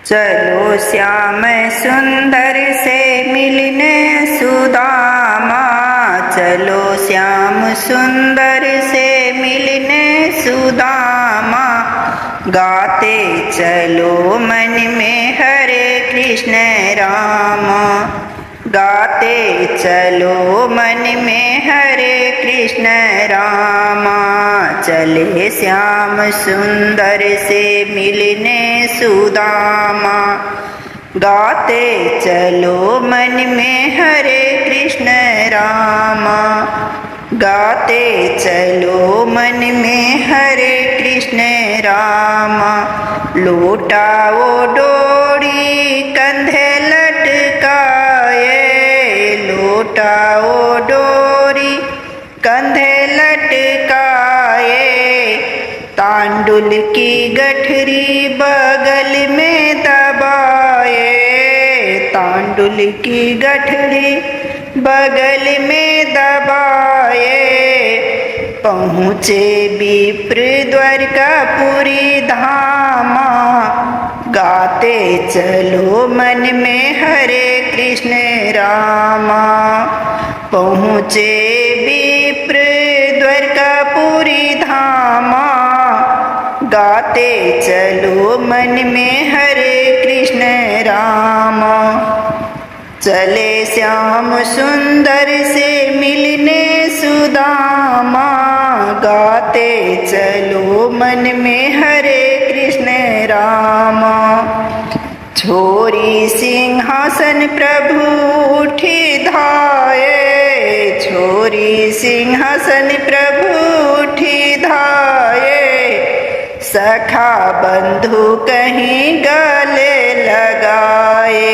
चलो श्याम सुंदर से मिलने सुदामा, चलो श्याम सुंदर से मिलने सुदामा। गाते चलो मन में हरे कृष्ण राम, गाते चलो मन में हरे कृष्ण राम। चले श्याम सुंदर से मिलने सुदामा, गाते चलो मन में हरे कृष्ण राम, गाते चलो मन में हरे कृष्ण राम। लौटाओ डोरी कंधे लटकाए, लौटाओ डोरी कंधे लटकाए। तांडुल की गठरी बगल में दबाए, तांडुल की गठरी बगल में दबाए। पहुँचे विप्र द्वारकापुरी धामा, गाते चलो मन में हरे कृष्ण रामा। पहुँचे विप्र द्वारकापुरी धामा, गाते चलो मन में हरे कृष्ण राम। चले श्याम सुंदर से मिलने सुदामा, गाते चलो मन में हरे कृष्ण राम। छोरी सिंहासन प्रभु उठी धाये, छोरी सिंहासन प्रभु उठी धाये। सखा बंधु कहीं गले लगाए,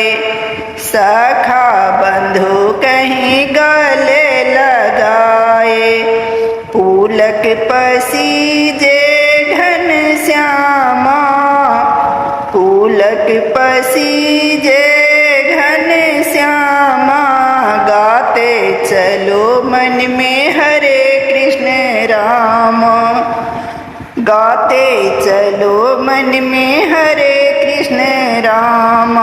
सखा बंधु कहीं गले लगाए। पूलक पसीजे घन श्यामा, पूलक पसीजे घन श्यामा। गाते चलो मन में हरे कृष्ण राम, गाते चलो मन में हरे कृष्ण राम।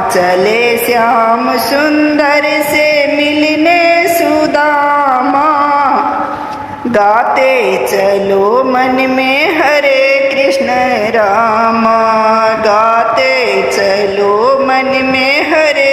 चले श्याम सुंदर से मिलने सुदामा, गाते चलो मन में हरे कृष्ण राम, गाते चलो मन में हरे